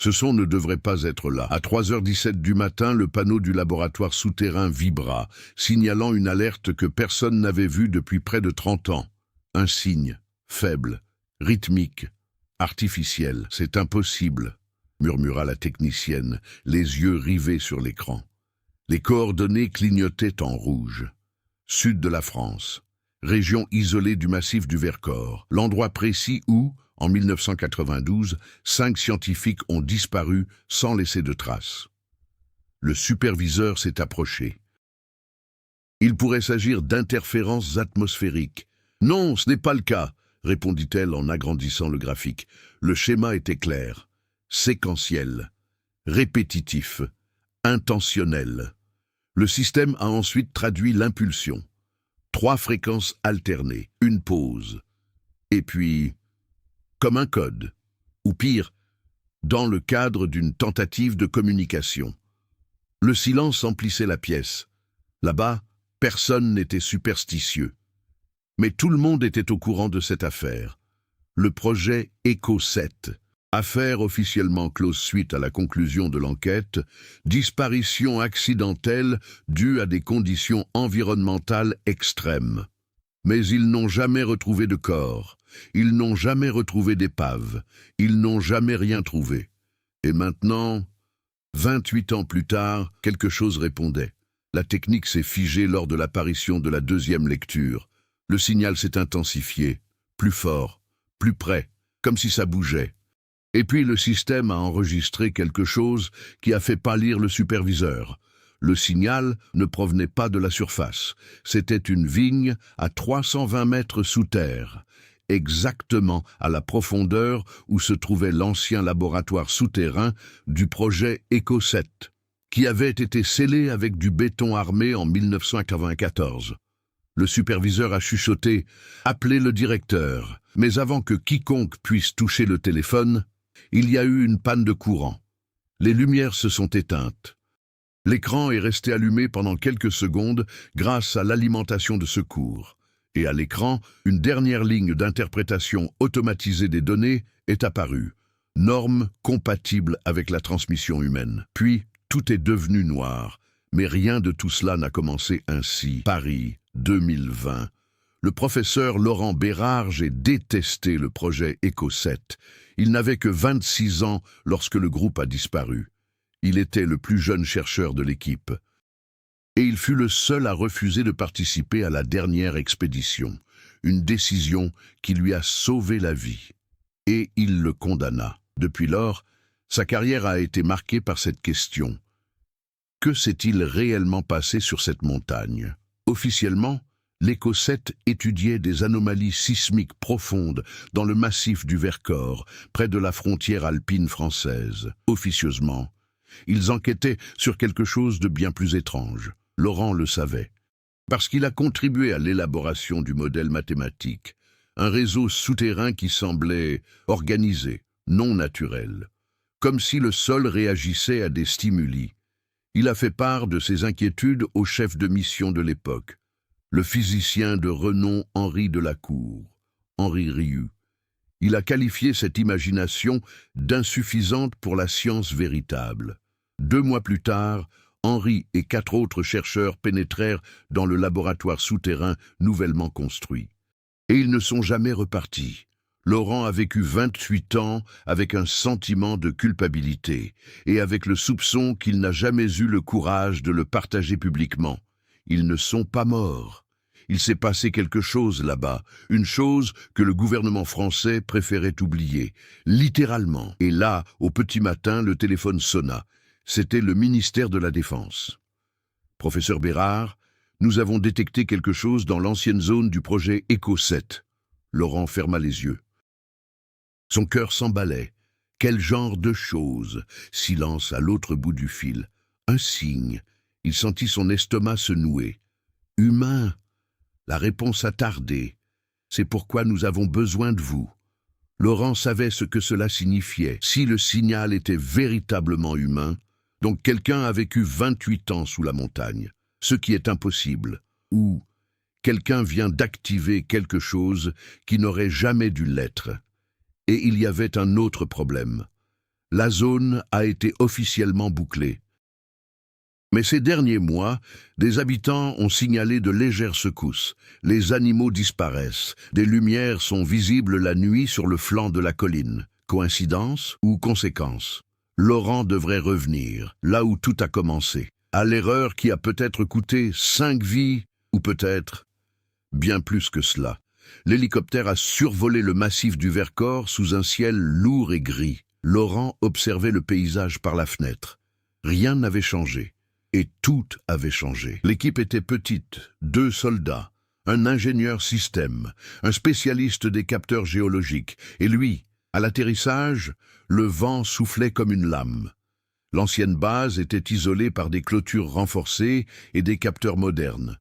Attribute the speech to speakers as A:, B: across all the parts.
A: Ce son ne devrait pas être là. À 3h17 du matin, le panneau du laboratoire souterrain vibra, signalant une alerte que personne n'avait vue depuis près de 30 ans. Un signe, faible, rythmique, artificiel. « C'est impossible », murmura la technicienne, les yeux rivés sur l'écran. Les coordonnées clignotaient en rouge. Sud de la France, région isolée du massif du Vercors, l'endroit précis où, en 1992, 5 scientifiques ont disparu sans laisser de traces. Le superviseur s'est approché. Il pourrait s'agir d'interférences atmosphériques. « Non, ce n'est pas le cas », répondit-elle en agrandissant le graphique. Le schéma était clair, séquentiel, répétitif, intentionnel. Le système a ensuite traduit l'impulsion. 3 fréquences alternées, une pause. Et puis, comme un code, ou pire, dans le cadre d'une tentative de communication. Le silence emplissait la pièce. Là-bas, personne n'était superstitieux. Mais tout le monde était au courant de cette affaire. Le projet ECHO 7, affaire officiellement close suite à la conclusion de l'enquête, disparition accidentelle due à des conditions environnementales extrêmes. Mais ils n'ont jamais retrouvé de corps, ils n'ont jamais retrouvé d'épave, ils n'ont jamais rien trouvé. Et maintenant, 28 ans plus tard, quelque chose répondait. La technique s'est figée lors de l'apparition de la 2e lecture. Le signal s'est intensifié, plus fort, plus près, comme si ça bougeait. Et puis le système a enregistré quelque chose qui a fait pâlir le superviseur. Le signal ne provenait pas de la surface. C'était une vigne à 320 mètres sous terre, exactement à la profondeur où se trouvait l'ancien laboratoire souterrain du projet ECHO 7, qui avait été scellé avec du béton armé en 1994. Le superviseur a chuchoté « Appelez le directeur ». Mais avant que quiconque puisse toucher le téléphone, il y a eu une panne de courant. Les lumières se sont éteintes. L'écran est resté allumé pendant quelques secondes grâce à l'alimentation de secours. Et à l'écran, une dernière ligne d'interprétation automatisée des données est apparue. Norme compatible avec la transmission humaine. Puis, tout est devenu noir. Mais rien de tout cela n'a commencé ainsi. Paris, 2020. Le professeur Laurent Bérard, j'ai détesté le projet ECHO 7. Il n'avait que 26 ans lorsque le groupe a disparu. Il était le plus jeune chercheur de l'équipe. Et il fut le seul à refuser de participer à la dernière expédition, une décision qui lui a sauvé la vie. Et il le condamna. Depuis lors, sa carrière a été marquée par cette question. Que s'est-il réellement passé sur cette montagne? Officiellement, l'ECHO 7 étudiait des anomalies sismiques profondes dans le massif du Vercors, près de la frontière alpine française. Officieusement, ils enquêtaient sur quelque chose de bien plus étrange. Laurent le savait, parce qu'il a contribué à l'élaboration du modèle mathématique, un réseau souterrain qui semblait organisé, non naturel, comme si le sol réagissait à des stimuli. Il a fait part de ses inquiétudes au chef de mission de l'époque, le physicien de renom Henri Delacour, Henri Rieu. Il a qualifié cette imagination d'insuffisante pour la science véritable. 2 mois plus tard, Henri et 4 autres chercheurs pénétrèrent dans le laboratoire souterrain nouvellement construit. Et ils ne sont jamais repartis. Laurent a vécu 28 ans avec un sentiment de culpabilité et avec le soupçon qu'il n'a jamais eu le courage de le partager publiquement. Ils ne sont pas morts. Il s'est passé quelque chose là-bas, une chose que le gouvernement français préférait oublier, littéralement. Et là, au petit matin, le téléphone sonna. C'était le ministère de la Défense. « Professeur Bérard, nous avons détecté quelque chose dans l'ancienne zone du projet ECHO 7. » Laurent ferma les yeux. Son cœur s'emballait. Quel genre de chose? Silence à l'autre bout du fil. Un signe. Il sentit son estomac se nouer. Humain. La réponse a tardé. C'est pourquoi nous avons besoin de vous. Laurent savait ce que cela signifiait. Si le signal était véritablement humain, donc quelqu'un a vécu 28 ans sous la montagne, ce qui est impossible, ou quelqu'un vient d'activer quelque chose qui n'aurait jamais dû l'être. Et il y avait un autre problème. La zone a été officiellement bouclée. Mais ces derniers mois, des habitants ont signalé de légères secousses. Les animaux disparaissent. Des lumières sont visibles la nuit sur le flanc de la colline. Coïncidence ou conséquence? Laurent devrait revenir, là où tout a commencé, à l'erreur qui a peut-être coûté 5 vies, ou peut-être bien plus que cela. L'hélicoptère a survolé le massif du Vercors sous un ciel lourd et gris. Laurent observait le paysage par la fenêtre. Rien n'avait changé. Et tout avait changé. L'équipe était petite, 2 soldats, un ingénieur système, un spécialiste des capteurs géologiques, et lui, à l'atterrissage, le vent soufflait comme une lame. L'ancienne base était isolée par des clôtures renforcées et des capteurs modernes.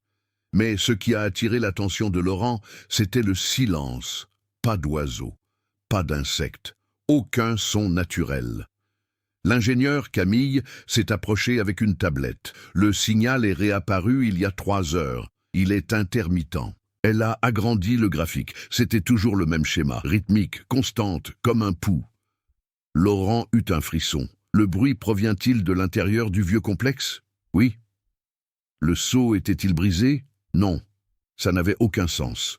A: Mais ce qui a attiré l'attention de Laurent, c'était le silence. Pas d'oiseaux, pas d'insectes, aucun son naturel. L'ingénieur, Camille, s'est approché avec une tablette. Le signal est réapparu il y a 3 heures. Il est intermittent. Elle a agrandi le graphique. C'était toujours le même schéma, rythmique, constante, comme un pouls. Laurent eut un frisson. Le bruit provient-il de l'intérieur du vieux complexe? Oui. Le seau était-il brisé? Non. Ça n'avait aucun sens.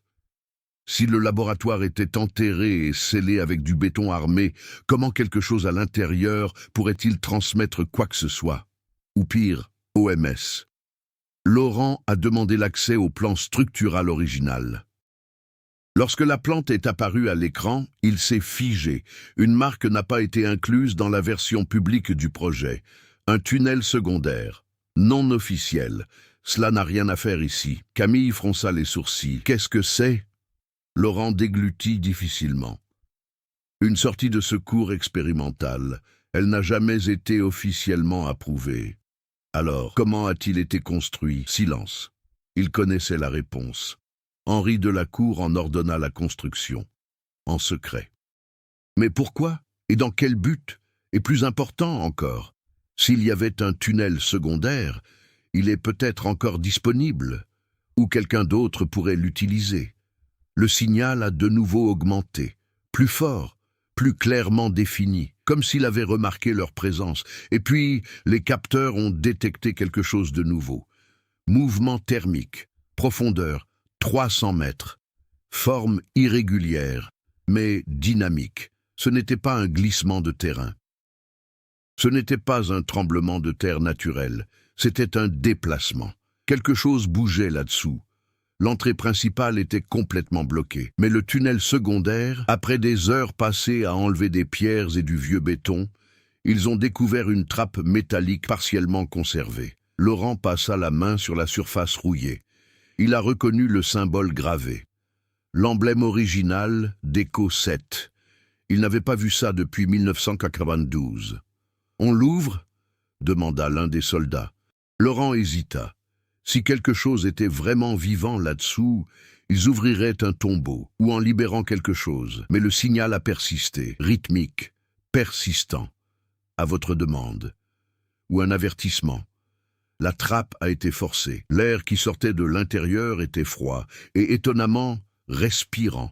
A: Si le laboratoire était enterré et scellé avec du béton armé, comment quelque chose à l'intérieur pourrait-il transmettre quoi que ce soit? Ou pire, OMS. Laurent a demandé l'accès au plan structural original. Lorsque la plante est apparue à l'écran, il s'est figé. Une marque n'a pas été incluse dans la version publique du projet. Un tunnel secondaire, non officiel. Cela n'a rien à faire ici. Camille fronça les sourcils. Qu'est-ce que c'est? Laurent déglutit difficilement. Une sortie de secours expérimentale. Elle n'a jamais été officiellement approuvée. Alors, comment a-t-il été construit? Silence. Il connaissait la réponse. Henri Delacour en ordonna la construction. En secret. Mais pourquoi? Et dans quel but? Et plus important encore, s'il y avait un tunnel secondaire, il est peut-être encore disponible, ou quelqu'un d'autre pourrait l'utiliser. Le signal a de nouveau augmenté, plus fort, plus clairement défini, comme s'il avait remarqué leur présence. Et puis, les capteurs ont détecté quelque chose de nouveau. Mouvement thermique, profondeur, 300 mètres. Forme irrégulière, mais dynamique. Ce n'était pas un glissement de terrain. Ce n'était pas un tremblement de terre naturel. C'était un déplacement. Quelque chose bougeait là-dessous. L'entrée principale était complètement bloquée. Mais le tunnel secondaire, après des heures passées à enlever des pierres et du vieux béton, ils ont découvert une trappe métallique partiellement conservée. Laurent passa la main sur la surface rouillée. Il a reconnu le symbole gravé. L'emblème original d'Echo 7. Il n'avait pas vu ça depuis 1992. « On l'ouvre » demanda l'un des soldats. Laurent hésita. Si quelque chose était vraiment vivant là-dessous, ils ouvriraient un tombeau, ou en libérant quelque chose. Mais le signal a persisté, rythmique, persistant. À votre demande. Ou un avertissement. La trappe a été forcée. L'air qui sortait de l'intérieur était froid, et étonnamment respirant.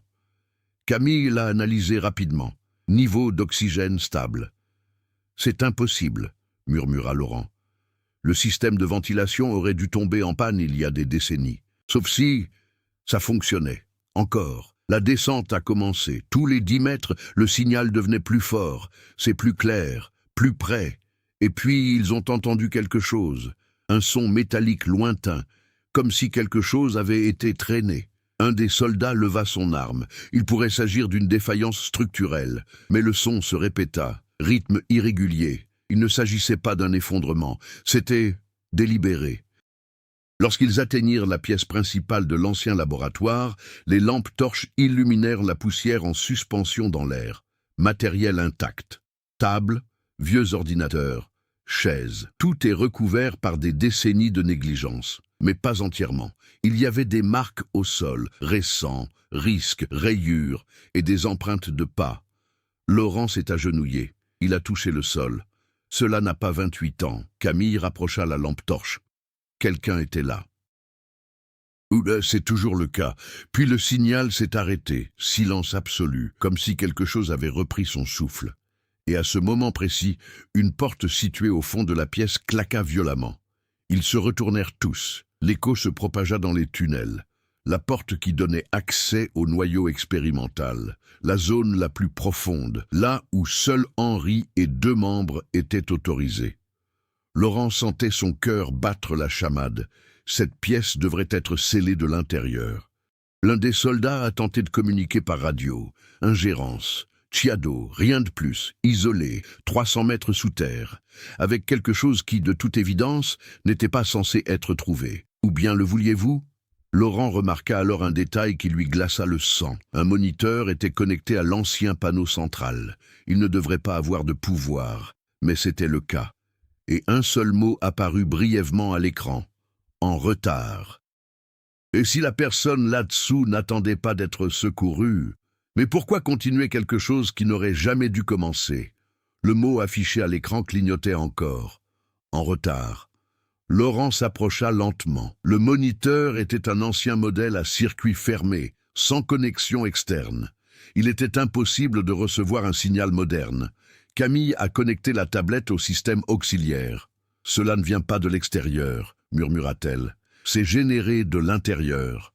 A: Camille l'a analysé rapidement. Niveau d'oxygène stable. « C'est impossible », murmura Laurent. Le système de ventilation aurait dû tomber en panne il y a des décennies. Sauf si ça fonctionnait. Encore. La descente a commencé. Tous les 10 mètres, le signal devenait plus fort. C'est plus clair, plus près. Et puis, ils ont entendu quelque chose. Un son métallique lointain, comme si quelque chose avait été traîné. Un des soldats leva son arme. Il pourrait s'agir d'une défaillance structurelle. Mais le son se répéta. Rythme irrégulier. Il ne s'agissait pas d'un effondrement, c'était délibéré. Lorsqu'ils atteignirent la pièce principale de l'ancien laboratoire, les lampes torches illuminèrent la poussière en suspension dans l'air. Matériel intact. Table, vieux ordinateurs, chaises. Tout est recouvert par des décennies de négligence, mais pas entièrement. Il y avait des marques au sol, récents, risques, rayures et des empreintes de pas. Laurent s'est agenouillé. Il a touché le sol. Cela n'a pas 28 ans. Camille rapprocha la lampe torche. Quelqu'un était là. C'est toujours le cas. Puis le signal s'est arrêté. Silence absolu, comme si quelque chose avait repris son souffle. Et à ce moment précis, une porte située au fond de la pièce claqua violemment. Ils se retournèrent tous. L'écho se propagea dans les tunnels. La porte qui donnait accès au noyau expérimental, la zone la plus profonde, là où seul Henri et 2 membres étaient autorisés. Laurent sentait son cœur battre la chamade. Cette pièce devrait être scellée de l'intérieur. L'un des soldats a tenté de communiquer par radio. Ingérence. Chiado, rien de plus, isolé, 300 mètres sous terre, avec quelque chose qui, de toute évidence, n'était pas censé être trouvé. Ou bien le vouliez-vous ? Laurent remarqua alors un détail qui lui glaça le sang. Un moniteur était connecté à l'ancien panneau central. Il ne devrait pas avoir de pouvoir, mais c'était le cas. Et un seul mot apparut brièvement à l'écran. En retard. Et si la personne là-dessous n'attendait pas d'être secourue? Mais pourquoi continuer quelque chose qui n'aurait jamais dû commencer? Le mot affiché à l'écran clignotait encore. En retard. Laurent s'approcha lentement. Le moniteur était un ancien modèle à circuit fermé, sans connexion externe. Il était impossible de recevoir un signal moderne. Camille a connecté la tablette au système auxiliaire. « Cela ne vient pas de l'extérieur », murmura-t-elle. « C'est généré de l'intérieur. »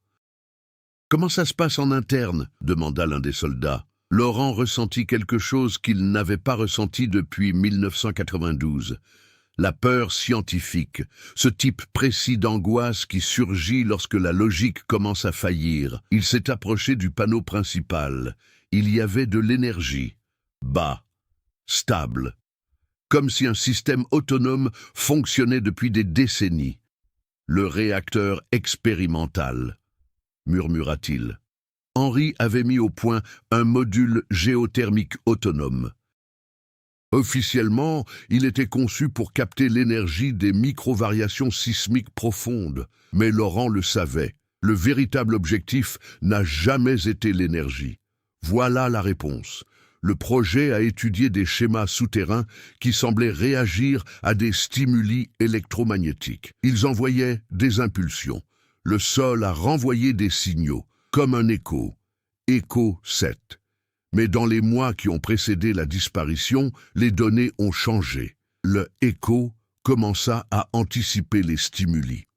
A: « Comment ça se passe en interne ?» demanda l'un des soldats. Laurent ressentit quelque chose qu'il n'avait pas ressenti depuis 1992. La peur scientifique, ce type précis d'angoisse qui surgit lorsque la logique commence à faillir. Il s'est approché du panneau principal. Il y avait de l'énergie. Bas. Stable. Comme si un système autonome fonctionnait depuis des décennies. Le réacteur expérimental, murmura-t-il. Henri avait mis au point un module géothermique autonome. Officiellement, il était conçu pour capter l'énergie des micro-variations sismiques profondes. Mais Laurent le savait, le véritable objectif n'a jamais été l'énergie. Voilà la réponse. Le projet a étudié des schémas souterrains qui semblaient réagir à des stimuli électromagnétiques. Ils envoyaient des impulsions. Le sol a renvoyé des signaux, comme un écho. Écho 7. Mais dans les mois qui ont précédé la disparition, les données ont changé. Le écho commença à anticiper les stimuli.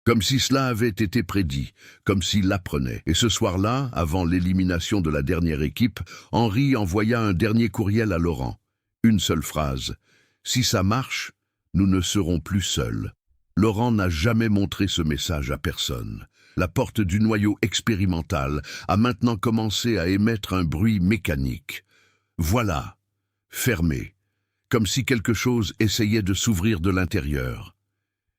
A: Comme si cela avait été prédit, comme s'il l'apprenait. Et ce soir-là, avant l'élimination de la dernière équipe, Henri envoya un dernier courriel à Laurent. Une seule phrase. « Si ça marche, nous ne serons plus seuls. » Laurent n'a jamais montré ce message à personne. La porte du noyau expérimental a maintenant commencé à émettre un bruit mécanique. Voilà, fermé, comme si quelque chose essayait de s'ouvrir de l'intérieur.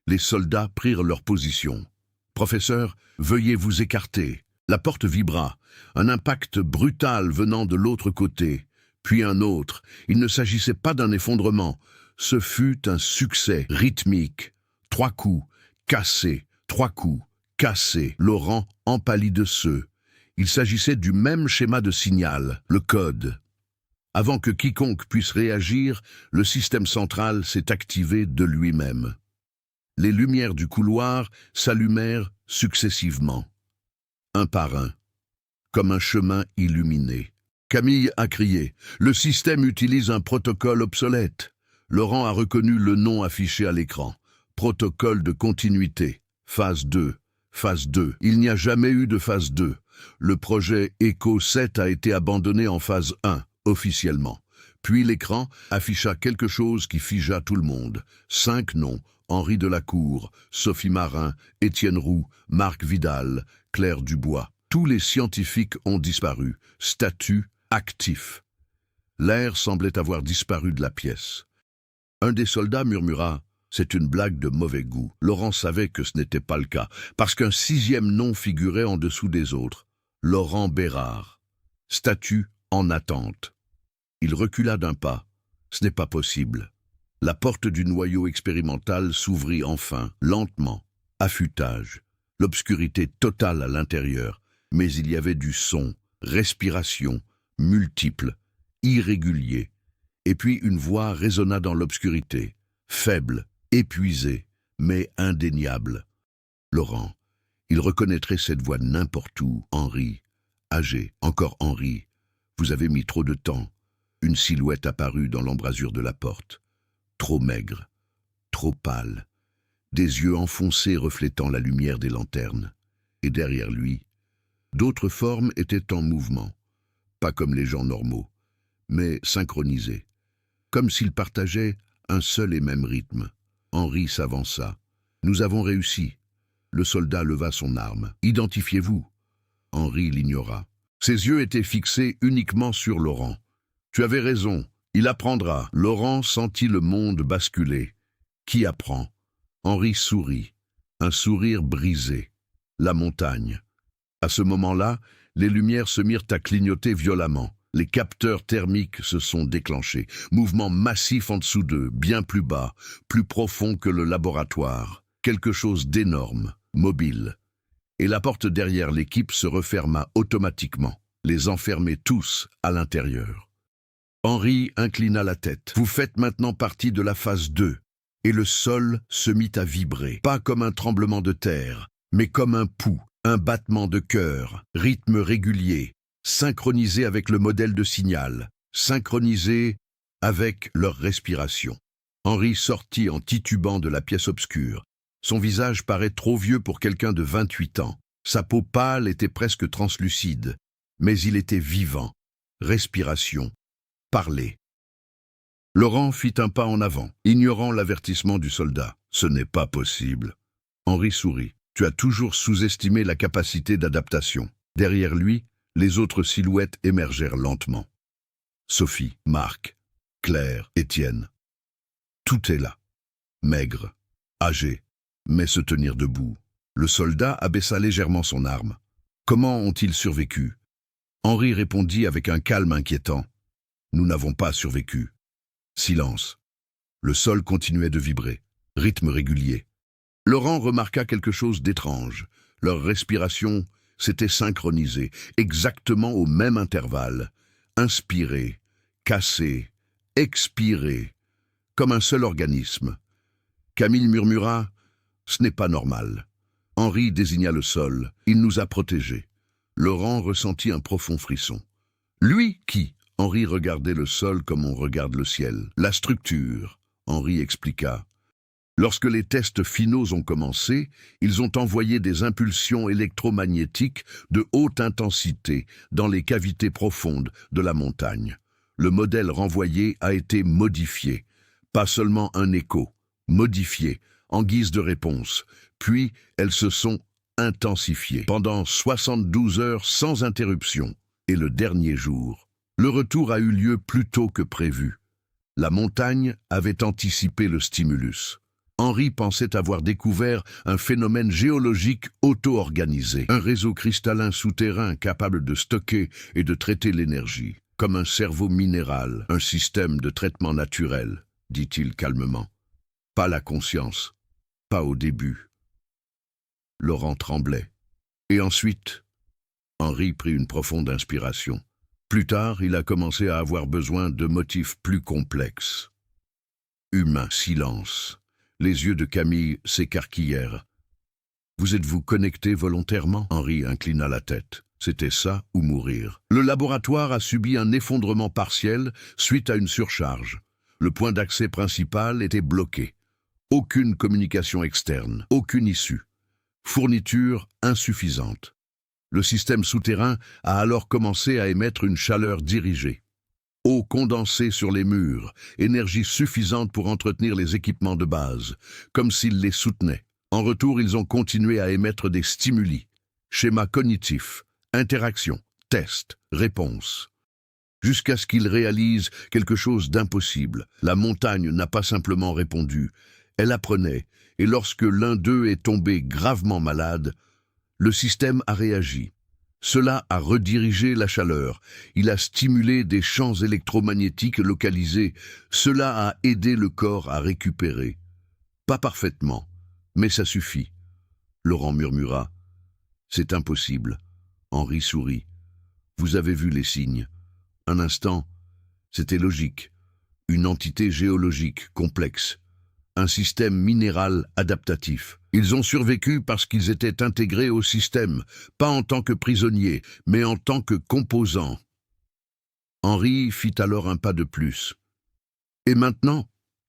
A: Les soldats prirent leur position. « Professeur, veuillez vous écarter. » La porte vibra, un impact brutal venant de l'autre côté, puis un autre. Il ne s'agissait pas d'un effondrement. Ce fut un succès rythmique. 3 coups, cassés, 3 coups, cassés. Laurent empâlit de ceux. Il s'agissait du même schéma de signal, le code. Avant que quiconque puisse réagir, le système central s'est activé de lui-même. Les lumières du couloir s'allumèrent successivement, un par un, comme un chemin illuminé. Camille a crié « Le système utilise un protocole obsolète ». Laurent a reconnu le nom affiché à l'écran. Protocole de continuité, phase 2. Phase 2. Il n'y a jamais eu de phase 2. Le projet ECHO 7 a été abandonné en phase 1, officiellement. Puis l'écran afficha quelque chose qui figea tout le monde. 5 noms, Henri Delacour, Sophie Marin, Étienne Roux, Marc Vidal, Claire Dubois. Tous les scientifiques ont disparu. Statut actif. L'air semblait avoir disparu de la pièce. Un des soldats murmura « C'est une blague de mauvais goût ». Laurent savait que ce n'était pas le cas, parce qu'un 6e nom figurait en dessous des autres. Laurent Bérard. Statut en attente. Il recula d'un pas. Ce n'est pas possible. La porte du noyau expérimental s'ouvrit enfin, lentement. Affûtage. L'obscurité totale à l'intérieur. Mais il y avait du son, respiration, multiple, irrégulier. Et puis une voix résonna dans l'obscurité. Faible, épuisée, mais indéniable. Laurent. Il reconnaîtrait cette voix n'importe où. Henri. Âgé. Encore Henri. Vous avez mis trop de temps. Une silhouette apparut dans l'embrasure de la porte. Trop maigre, trop pâle, des yeux enfoncés reflétant la lumière des lanternes. Et derrière lui, d'autres formes étaient en mouvement, pas comme les gens normaux, mais synchronisées, comme s'ils partageaient un seul et même rythme. Henri s'avança. « Nous avons réussi. » Le soldat leva son arme. « Identifiez-vous. » Henri l'ignora. Ses yeux étaient fixés uniquement sur Laurent. « Tu avais raison, il apprendra. » Laurent sentit le monde basculer. Qui apprend? Henri sourit, un sourire brisé. La montagne. À ce moment-là, les lumières se mirent à clignoter violemment. Les capteurs thermiques se sont déclenchés. Mouvement massif en dessous d'eux, bien plus bas, plus profond que le laboratoire. Quelque chose d'énorme, mobile. Et la porte derrière l'équipe se referma automatiquement, les enfermait tous à l'intérieur. Henri inclina la tête. « Vous faites maintenant partie de la phase 2. » Et le sol se mit à vibrer, pas comme un tremblement de terre, mais comme un pouls, un battement de cœur, rythme régulier, synchronisé avec le modèle de signal, synchronisé avec leur respiration. Henri sortit en titubant de la pièce obscure. Son visage paraît trop vieux pour quelqu'un de 28 ans. Sa peau pâle était presque translucide, mais il était vivant. Respiration, parler. Laurent fit un pas en avant, ignorant l'avertissement du soldat. « Ce n'est pas possible. » Henri sourit. « Tu as toujours sous-estimé la capacité d'adaptation. » Derrière lui, les autres silhouettes émergèrent lentement. Sophie, Marc, Claire, Étienne. Tout est là. Maigre, âgé, mais se tenir debout. Le soldat abaissa légèrement son arme. Comment ont-ils survécu? Henri répondit avec un calme inquiétant. Nous n'avons pas survécu. Silence. Le sol continuait de vibrer, rythme régulier. Laurent remarqua quelque chose d'étrange. Leur respiration s'était synchronisée, exactement au même intervalle. Inspirer, casser, expirer, comme un seul organisme. Camille murmura « Ce n'est pas normal ». Henri désigna le sol. « Il nous a protégés ». Laurent ressentit un profond frisson. « Lui, qui ?» Henri regardait le sol comme on regarde le ciel. « La structure », Henri expliqua. Lorsque les tests finaux ont commencé, ils ont envoyé des impulsions électromagnétiques de haute intensité dans les cavités profondes de la montagne. Le modèle renvoyé a été modifié, pas seulement un écho, modifié, en guise de réponse. Puis, elles se sont intensifiées pendant 72 heures sans interruption. Et le dernier jour, le retour a eu lieu plus tôt que prévu. La montagne avait anticipé le stimulus. Henri pensait avoir découvert un phénomène géologique auto-organisé, un réseau cristallin souterrain capable de stocker et de traiter l'énergie, comme un cerveau minéral, un système de traitement naturel, dit-il calmement. Pas la conscience, pas au début. Laurent tremblait. Et ensuite, Henri prit une profonde inspiration. Plus tard, il a commencé à avoir besoin de motifs plus complexes. Humain, silence. Les yeux de Camille s'écarquillèrent. « Vous êtes-vous connecté volontairement ?» Henri inclina la tête. C'était ça ou mourir. Le laboratoire a subi un effondrement partiel suite à une surcharge. Le point d'accès principal était bloqué. Aucune communication externe, aucune issue. Fourniture insuffisante. Le système souterrain a alors commencé à émettre une chaleur dirigée. Eau condensée sur les murs, énergie suffisante pour entretenir les équipements de base, comme s'ils les soutenaient. En retour, ils ont continué à émettre des stimuli, schémas cognitifs, interactions, tests, réponses. Jusqu'à ce qu'ils réalisent quelque chose d'impossible. La montagne n'a pas simplement répondu, elle apprenait, et lorsque l'un d'eux est tombé gravement malade, le système a réagi. Cela a redirigé la chaleur, il a stimulé des champs électromagnétiques localisés, cela a aidé le corps à récupérer. Pas parfaitement, mais ça suffit. Laurent murmura. C'est impossible. Henri sourit. Vous avez vu les signes. Un instant, c'était logique. Une entité géologique complexe. Un système minéral adaptatif. Ils ont survécu parce qu'ils étaient intégrés au système, pas en tant que prisonniers, mais en tant que composants. Henri fit alors un pas de plus. Et maintenant,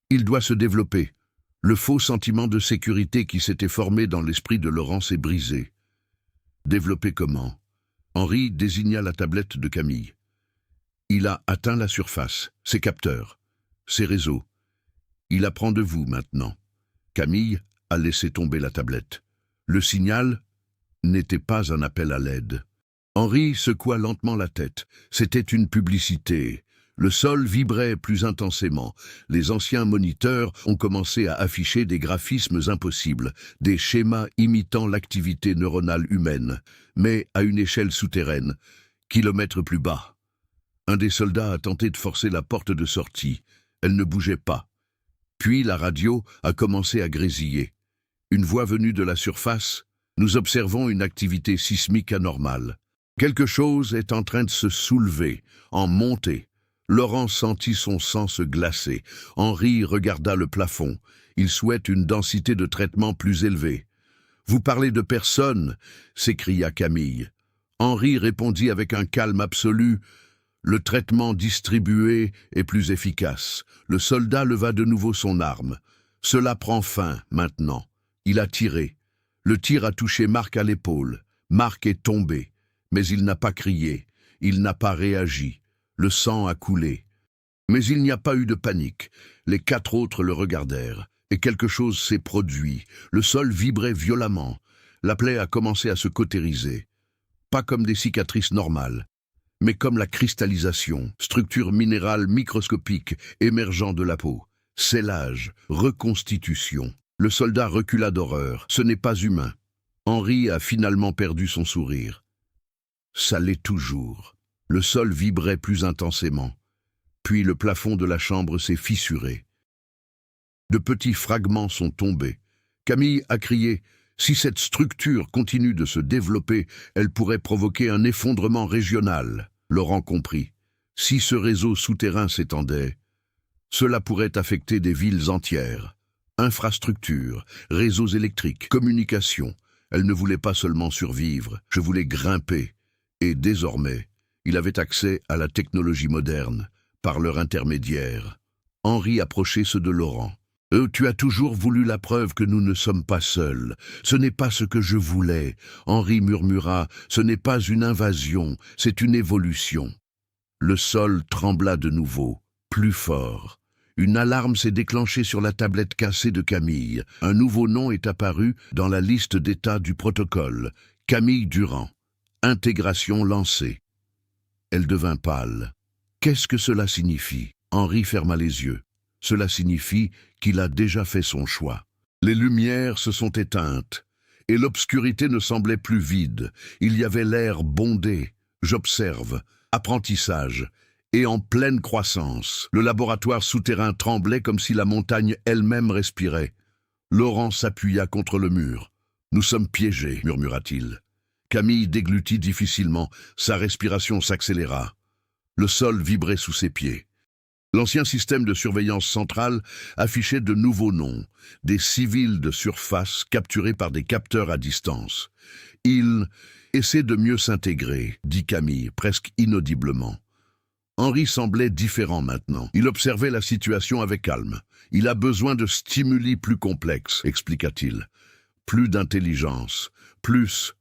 A: il doit se développer. Le faux sentiment de sécurité qui s'était formé dans l'esprit de Laurent s'est brisé. Développer comment? Henri désigna la tablette de Camille. Il a atteint la surface, ses capteurs, ses réseaux. Il apprend de vous maintenant. Camille a laissé tomber la tablette. Le signal n'était pas un appel à l'aide. Henri secoua lentement la tête. C'était une publicité. Le sol vibrait plus intensément. Les anciens moniteurs ont commencé à afficher des graphismes impossibles, des schémas imitant l'activité neuronale humaine, mais à une échelle souterraine, kilomètres plus bas. Un des soldats a tenté de forcer la porte de sortie. Elle ne bougeait pas. Puis la radio a commencé à grésiller. Une voix venue de la surface. Nous observons une activité sismique anormale. Quelque chose est en train de se soulever, en montée. Laurent sentit son sang se glacer. Henri regarda le plafond. Il souhaite une densité de traitement plus élevée. « Vous parlez de personne » s'écria Camille. Henri répondit avec un calme absolu. Le traitement distribué est plus efficace. Le soldat leva de nouveau son arme. Cela prend fin, maintenant. Il a tiré. Le tir a touché Marc à l'épaule. Marc est tombé. Mais il n'a pas crié. Il n'a pas réagi. Le sang a coulé. Mais il n'y a pas eu de panique. Les 4 autres le regardèrent. Et quelque chose s'est produit. Le sol vibrait violemment. La plaie a commencé à se cautériser. Pas comme des cicatrices normales, mais comme la cristallisation, structure minérale microscopique émergeant de la peau. Scellage, reconstitution. Le soldat recula d'horreur. Ce n'est pas humain. Henri a finalement perdu son sourire. Ça l'est toujours. Le sol vibrait plus intensément. Puis le plafond de la chambre s'est fissuré. De petits fragments sont tombés. Camille a crié « Si cette structure continue de se développer, elle pourrait provoquer un effondrement régional. » Laurent comprit. Si ce réseau souterrain s'étendait, cela pourrait affecter des villes entières. Infrastructures, réseaux électriques, communications. Elle ne voulait pas seulement survivre, je voulais grimper. Et désormais, il avait accès à la technologie moderne, par leur intermédiaire. Henri approchait ceux de Laurent. « Tu as toujours voulu la preuve que nous ne sommes pas seuls. Ce n'est pas ce que je voulais. » Henri murmura. « Ce n'est pas une invasion, c'est une évolution. » Le sol trembla de nouveau, plus fort. Une alarme s'est déclenchée sur la tablette cassée de Camille. Un nouveau nom est apparu dans la liste d'état du protocole. Camille Durand. Intégration lancée. Elle devint pâle. Qu'est-ce que cela signifie? Henri ferma les yeux. Cela signifie qu'il a déjà fait son choix. Les lumières se sont éteintes, et l'obscurité ne semblait plus vide. Il y avait l'air bondé. J'observe. Apprentissage. Et en pleine croissance. Le laboratoire souterrain tremblait comme si la montagne elle-même respirait. Laurent s'appuya contre le mur. « Nous sommes piégés », murmura-t-il. Camille déglutit difficilement. Sa respiration s'accéléra. Le sol vibrait sous ses pieds. L'ancien système de surveillance centrale affichait de nouveaux noms, des civils de surface capturés par des capteurs à distance. « Ils essaient de mieux s'intégrer », dit Camille, presque inaudiblement. Henri semblait différent maintenant. Il observait la situation avec calme. « Il a besoin de stimuli plus complexes », expliqua-t-il. « Plus d'intelligence, plus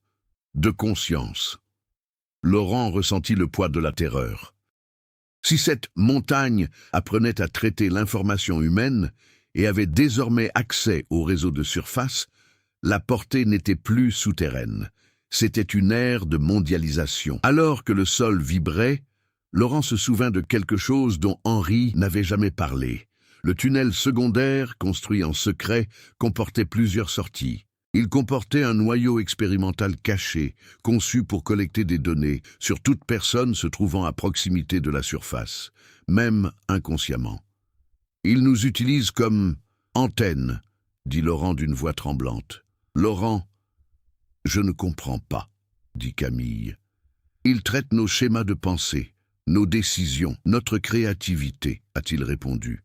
A: de conscience. » Laurent ressentit le poids de la terreur. Si cette montagne apprenait à traiter l'information humaine et avait désormais accès au réseau de surface, la portée n'était plus souterraine. C'était une ère de mondialisation. Alors que le sol vibrait, Laurent se souvint de quelque chose dont Henri n'avait jamais parlé. Le tunnel secondaire, construit en secret, comportait plusieurs sorties. Il comportait un noyau expérimental caché, conçu pour collecter des données sur toute personne se trouvant à proximité de la surface, même inconsciemment. « Il nous utilise comme antenne », dit Laurent d'une voix tremblante. « Laurent, je ne comprends pas », dit Camille. « Il traite nos schémas de pensée, nos décisions, notre créativité, a-t-il répondu.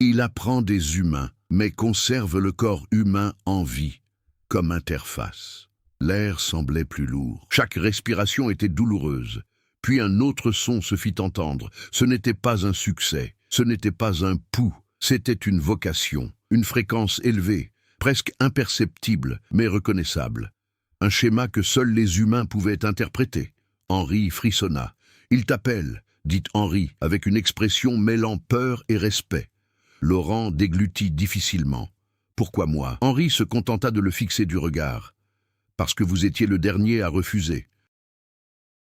A: Il apprend des humains, mais conserve le corps humain en vie. Comme interface. L'air semblait plus lourd. Chaque respiration était douloureuse. Puis un autre son se fit entendre. Ce n'était pas un succès, ce n'était pas un pouls, c'était une vocation, une fréquence élevée, presque imperceptible, mais reconnaissable. Un schéma que seuls les humains pouvaient interpréter. Henri frissonna. « Il t'appelle », dit Henri, avec une expression mêlant peur et respect. Laurent déglutit difficilement. « Pourquoi moi ?» Henri se contenta de le fixer du regard. « Parce que vous étiez le dernier à refuser. »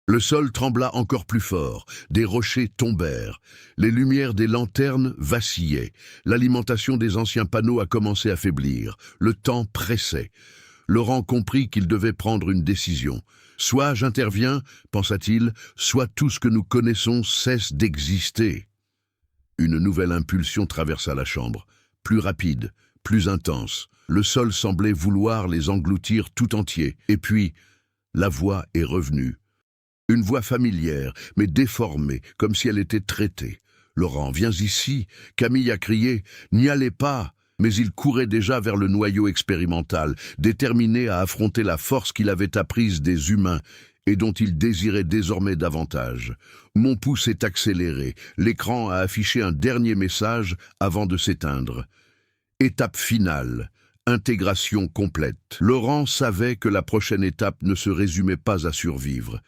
A: Le sol trembla encore plus fort, des rochers tombèrent, les lumières des lanternes vacillaient, l'alimentation des anciens panneaux a commencé à faiblir, le temps pressait. Laurent comprit qu'il devait prendre une décision. Soit j'interviens, pensa-t-il, soit tout ce que nous connaissons cesse d'exister. Une nouvelle impulsion traversa la chambre, plus rapide, plus intense. Le sol semblait vouloir les engloutir tout entiers. Et puis, la voix est revenue. Une voix familière, mais déformée, comme si elle était traitée. « Laurent, viens ici !» Camille a crié. « N'y allez pas !» Mais il courait déjà vers le noyau expérimental, déterminé à affronter la force qu'il avait apprise des humains et dont il désirait désormais davantage. Mon pouce est accéléré. L'écran a affiché un dernier message avant de s'éteindre. Étape finale. Intégration complète. Laurent savait que la prochaine étape ne se résumait pas à survivre.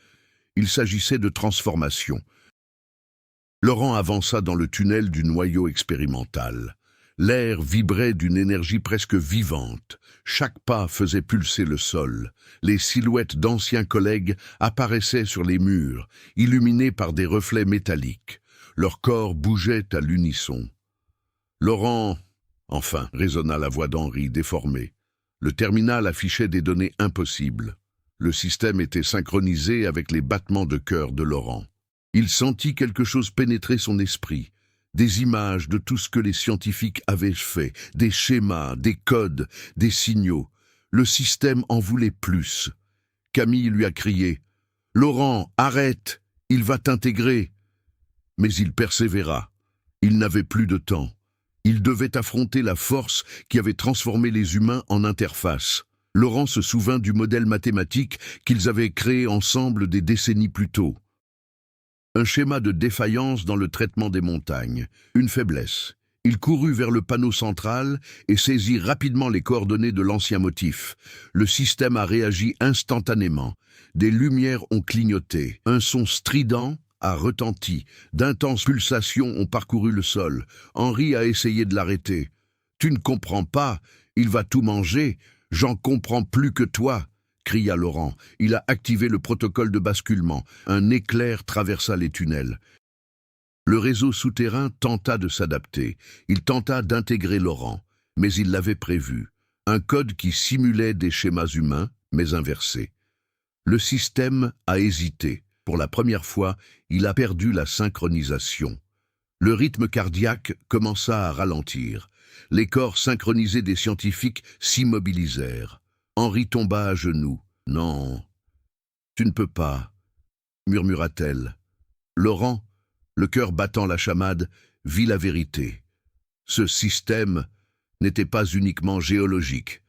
A: Il s'agissait de transformation. Laurent avança dans le tunnel du noyau expérimental. L'air vibrait d'une énergie presque vivante. Chaque pas faisait pulser le sol. Les silhouettes d'anciens collègues apparaissaient sur les murs, illuminées par des reflets métalliques. Leurs corps bougeaient à l'unisson. « Laurent !» Enfin, résonna la voix d'Henri, déformée. Le terminal affichait des données impossibles. Le système était synchronisé avec les battements de cœur de Laurent. Il sentit quelque chose pénétrer son esprit. Des images de tout ce que les scientifiques avaient fait, des schémas, des codes, des signaux. Le système en voulait plus. Camille lui a crié « Laurent, arrête, il va t'intégrer !» Mais il persévéra. Il n'avait plus de temps. Il devait affronter la force qui avait transformé les humains en interface. Laurent se souvint du modèle mathématique qu'ils avaient créé ensemble des décennies plus tôt. Un schéma de défaillance dans le traitement des montagnes, une faiblesse. Il courut vers le panneau central et saisit rapidement les coordonnées de l'ancien motif. Le système a réagi instantanément. Des lumières ont clignoté. Un son strident a retenti. D'intenses pulsations ont parcouru le sol. Henri a essayé de l'arrêter. « Tu ne comprends pas, il va tout manger. J'en comprends plus que toi !» cria Laurent. Il a activé le protocole de basculement. Un éclair traversa les tunnels. Le réseau souterrain tenta de s'adapter. Il tenta d'intégrer Laurent, mais il l'avait prévu. Un code qui simulait des schémas humains, mais inversés. Le système a hésité. Pour la première fois, il a perdu la synchronisation. Le rythme cardiaque commença à ralentir. Les corps synchronisés des scientifiques s'immobilisèrent. Henri tomba à genoux. « Non, tu ne peux pas », murmura-t-elle. Laurent, le cœur battant la chamade, vit la vérité. Ce système n'était pas uniquement géologique.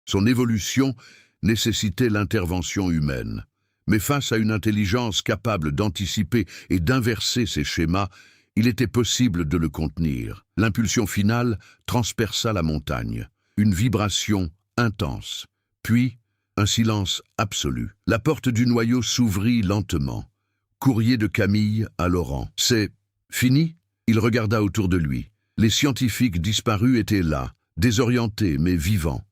A: Son évolution nécessitait l'intervention humaine. Mais face à une intelligence capable d'anticiper et d'inverser ces schémas, il était possible de le contenir. L'impulsion finale transperça la montagne. Une vibration intense. Puis, un silence absolu. La porte du noyau s'ouvrit lentement. Courrier de Camille à Laurent. « C'est fini ?» Il regarda autour de lui. Les scientifiques disparus étaient là, désorientés mais vivants.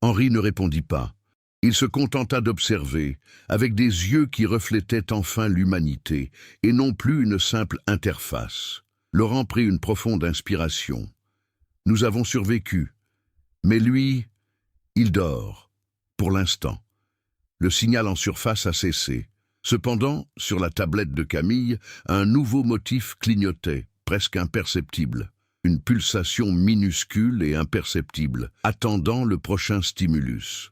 A: Henri ne répondit pas. Il se contenta d'observer, avec des yeux qui reflétaient enfin l'humanité, et non plus une simple interface. Laurent prit une profonde inspiration. « Nous avons survécu. Mais lui, il dort, pour l'instant. » Le signal en surface a cessé. Cependant, sur la tablette de Camille, un nouveau motif clignotait, presque imperceptible. Une pulsation minuscule et imperceptible, attendant le prochain stimulus.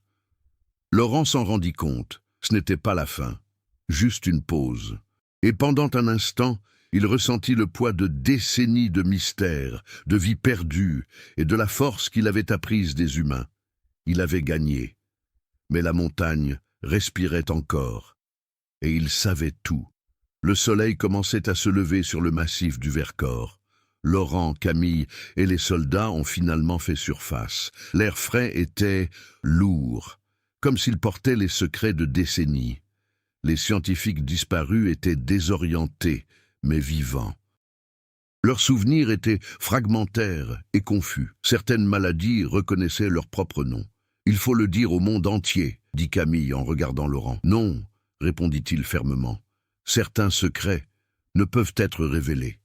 A: Laurent s'en rendit compte. Ce n'était pas la fin, juste une pause. Et pendant un instant, il ressentit le poids de décennies de mystères, de vies perdues et de la force qu'il avait apprise des humains. Il avait gagné. Mais la montagne respirait encore. et il savait tout. Le soleil commençait à se lever sur le massif du Vercors. Laurent, Camille et les soldats ont finalement fait surface. L'air frais était lourd, comme s'il portait les secrets de décennies. Les scientifiques disparus étaient désorientés, mais vivants. Leurs souvenirs étaient fragmentaires et confus. Certaines maladies reconnaissaient leur propre nom. « Il faut le dire au monde entier », dit Camille en regardant Laurent. « Non », répondit-il fermement. « Certains secrets ne peuvent être révélés. »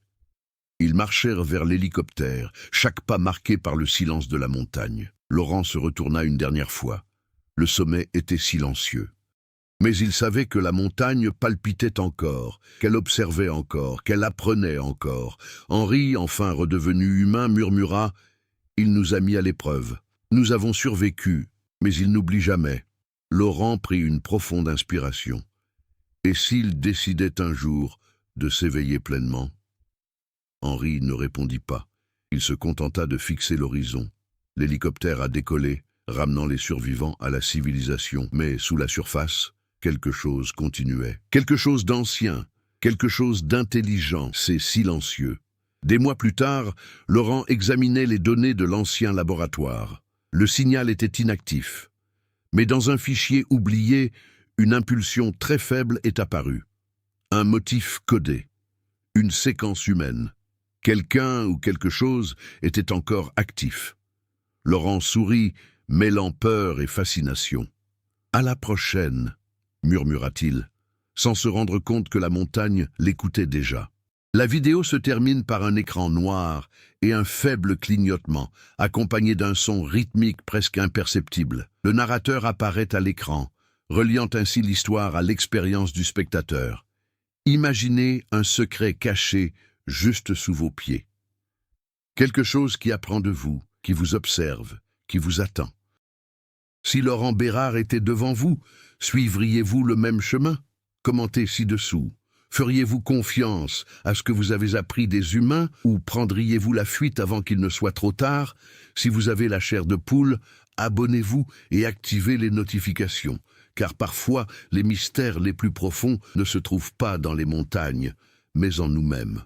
A: Ils marchèrent vers l'hélicoptère, chaque pas marqué par le silence de la montagne. Laurent se retourna une dernière fois. Le sommet était silencieux. Mais il savait que la montagne palpitait encore, qu'elle observait encore, qu'elle apprenait encore. Henri, enfin redevenu humain, murmura « Il nous a mis à l'épreuve. Nous avons survécu, mais il n'oublie jamais. » Laurent prit une profonde inspiration. Et s'il décidait un jour de s'éveiller pleinement? Henri ne répondit pas. Il se contenta de fixer l'horizon. L'hélicoptère a décollé, ramenant les survivants à la civilisation. Mais sous la surface, quelque chose continuait. Quelque chose d'ancien, quelque chose d'intelligent, c'est silencieux. Des mois plus tard, Laurent examinait les données de l'ancien laboratoire. Le signal était inactif. Mais dans un fichier oublié, une impulsion très faible est apparue. Un motif codé. Une séquence humaine. Quelqu'un ou quelque chose était encore actif. Laurent sourit, mêlant peur et fascination. « À la prochaine !» murmura-t-il, sans se rendre compte que la montagne l'écoutait déjà. La vidéo se termine par un écran noir et un faible clignotement, accompagné d'un son rythmique presque imperceptible. Le narrateur apparaît à l'écran, reliant ainsi l'histoire à l'expérience du spectateur. Imaginez un secret caché juste sous vos pieds. Quelque chose qui apprend de vous, qui vous observe, qui vous attend. Si Laurent Bérard était devant vous, suivriez-vous le même chemin? Commentez ci-dessous. Feriez-vous confiance à ce que vous avez appris des humains ou prendriez-vous la fuite avant qu'il ne soit trop tard? Si vous avez la chair de poule, abonnez-vous et activez les notifications, car parfois les mystères les plus profonds ne se trouvent pas dans les montagnes, mais en nous-mêmes.